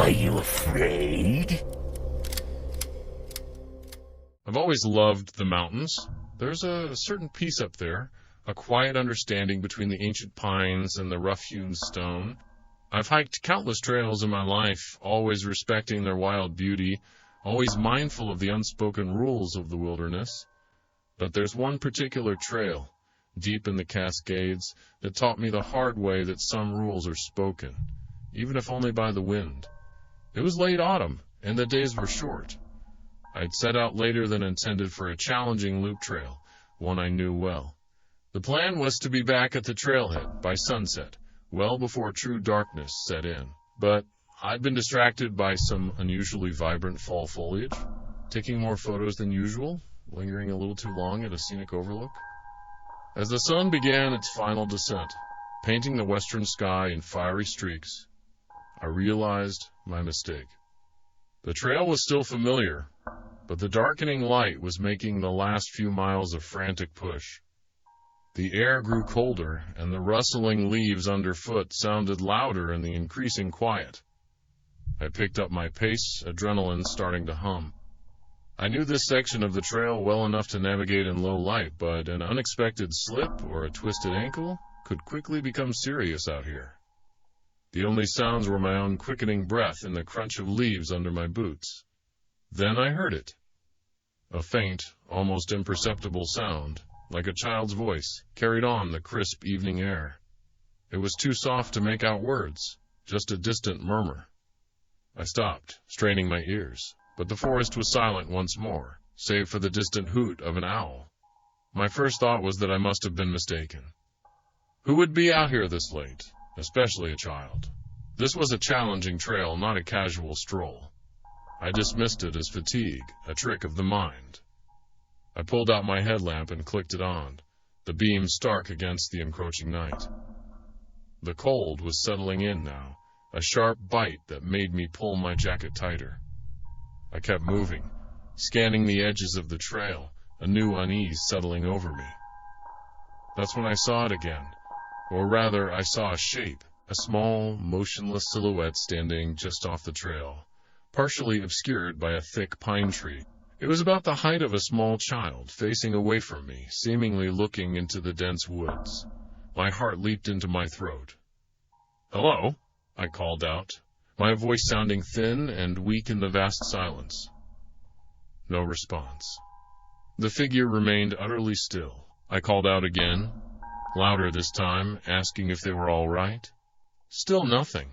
Are you afraid? I've always loved the mountains. There's a certain peace up there, a quiet understanding between the ancient pines and the rough-hewn stone. I've hiked countless trails in my life, always respecting their wild beauty, always mindful of the unspoken rules of the wilderness. But there's one particular trail, deep in the Cascades, that taught me the hard way that some rules are spoken, even if only by the wind. It was late autumn, and the days were short. I'd set out later than intended for a challenging loop trail, one I knew well. The plan was to be back at the trailhead by sunset, well before true darkness set in. But I'd been distracted by some unusually vibrant fall foliage, taking more photos than usual, lingering a little too long at a scenic overlook. As the sun began its final descent, painting the western sky in fiery streaks, I realized my mistake. The trail was still familiar, but the darkening light was making the last few miles a frantic push. The air grew colder, and the rustling leaves underfoot sounded louder in the increasing quiet. I picked up my pace, adrenaline starting to hum. I knew this section of the trail well enough to navigate in low light, but an unexpected slip or a twisted ankle could quickly become serious out here. The only sounds were my own quickening breath and the crunch of leaves under my boots. Then I heard it. A faint, almost imperceptible sound, like a child's voice, carried on the crisp evening air. It was too soft to make out words, just a distant murmur. I stopped, straining my ears, but the forest was silent once more, save for the distant hoot of an owl. My first thought was that I must have been mistaken. Who would be out here this late, especially a child? This was a challenging trail, not a casual stroll. I dismissed it as fatigue, a trick of the mind. I pulled out my headlamp and clicked it on, the beam stark against the encroaching night. The cold was settling in now, a sharp bite that made me pull my jacket tighter. I kept moving, scanning the edges of the trail, a new unease settling over me. That's when I saw it again, or rather I saw a shape, a small, motionless silhouette standing just off the trail, partially obscured by a thick pine tree. It was about the height of a small child, facing away from me, seemingly looking into the dense woods. My heart leaped into my throat. "Hello?" I called out, my voice sounding thin and weak in the vast silence. No response. The figure remained utterly still. I called out again, louder this time, asking if they were all right. Still nothing.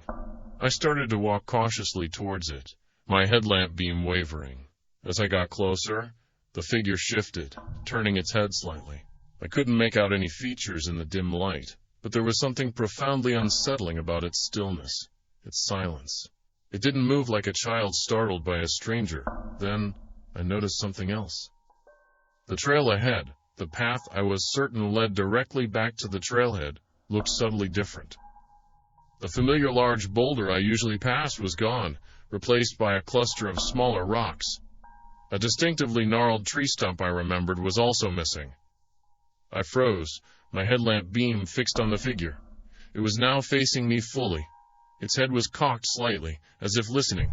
I started to walk cautiously towards it, my headlamp beam wavering. As I got closer, the figure shifted, turning its head slightly. I couldn't make out any features in the dim light, but there was something profoundly unsettling about its stillness, its silence. It didn't move like a child startled by a stranger. Then I noticed something else. The trail ahead, the path I was certain led directly back to the trailhead, looked subtly different. The familiar large boulder I usually passed was gone, replaced by a cluster of smaller rocks. A distinctively gnarled tree stump I remembered was also missing. I froze, my headlamp beam fixed on the figure. It was now facing me fully. Its head was cocked slightly, as if listening.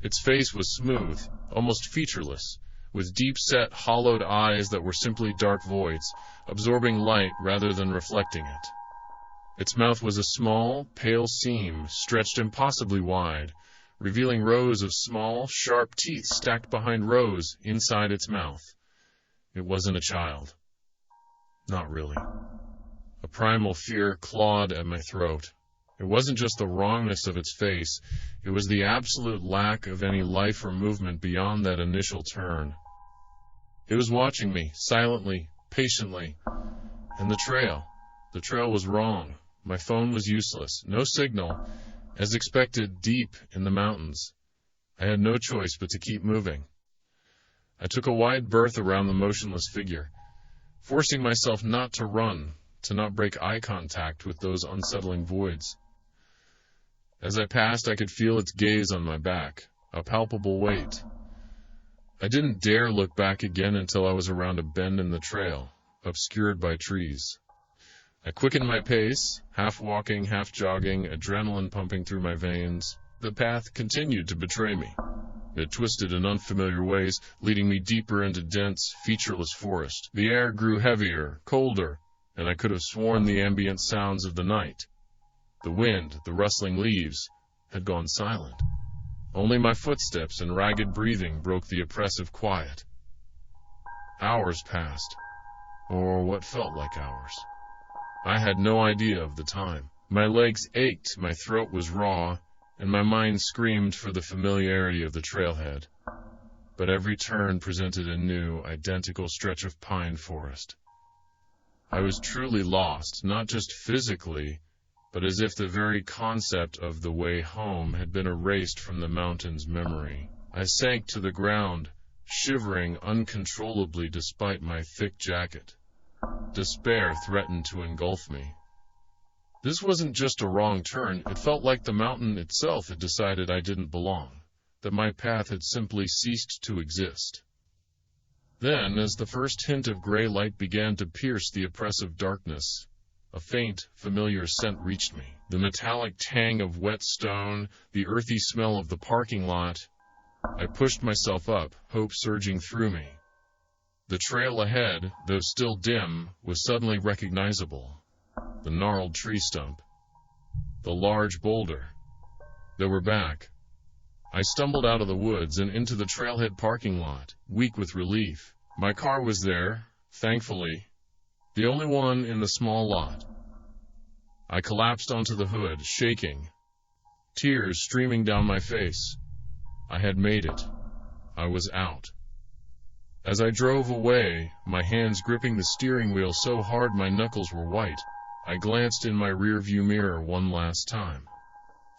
Its face was smooth, almost featureless, with deep-set, hollowed eyes that were simply dark voids, absorbing light rather than reflecting it. Its mouth was a small, pale seam, stretched impossibly wide, revealing rows of small, sharp teeth stacked behind rows inside its mouth. It wasn't a child. Not really. A primal fear clawed at my throat. It wasn't just the wrongness of its face, it was the absolute lack of any life or movement beyond that initial turn. It was watching me, silently, patiently. And the trail was wrong. My phone was useless, no signal, as expected, deep in the mountains. I had no choice but to keep moving. I took a wide berth around the motionless figure, forcing myself not to run, to not break eye contact with those unsettling voids. As I passed, I could feel its gaze on my back, a palpable weight. I didn't dare look back again until I was around a bend in the trail, obscured by trees. I quickened my pace, half walking, half jogging, adrenaline pumping through my veins. The path continued to betray me. It twisted in unfamiliar ways, leading me deeper into dense, featureless forest. The air grew heavier, colder, and I could have sworn the ambient sounds of the night, the wind, the rustling leaves, had gone silent. Only my footsteps and ragged breathing broke the oppressive quiet. Hours passed, or what felt like hours. I had no idea of the time. My legs ached, my throat was raw, and my mind screamed for the familiarity of the trailhead. But every turn presented a new, identical stretch of pine forest. I was truly lost, not just physically, but as if the very concept of the way home had been erased from the mountain's memory. I sank to the ground, shivering uncontrollably despite my thick jacket. Despair threatened to engulf me. This wasn't just a wrong turn, it felt like the mountain itself had decided I didn't belong, that my path had simply ceased to exist. Then, as the first hint of gray light began to pierce the oppressive darkness, a faint, familiar scent reached me. The metallic tang of wet stone, the earthy smell of the parking lot. I pushed myself up, hope surging through me. The trail ahead, though still dim, was suddenly recognizable. The gnarled tree stump, the large boulder. They were back. I stumbled out of the woods and into the trailhead parking lot, weak with relief. My car was there, thankfully, the only one in the small lot. I collapsed onto the hood, shaking, tears streaming down my face. I had made it. I was out. As I drove away, my hands gripping the steering wheel so hard my knuckles were white, I glanced in my rearview mirror one last time.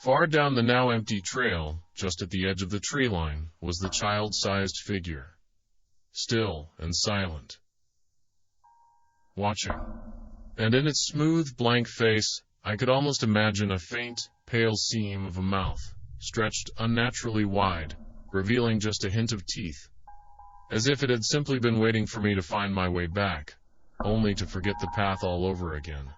Far down the now empty trail, just at the edge of the tree line, was the child-sized figure, still and silent, watching. And in its smooth, blank face, I could almost imagine a faint, pale seam of a mouth, stretched unnaturally wide, revealing just a hint of teeth, as if it had simply been waiting for me to find my way back, only to forget the path all over again.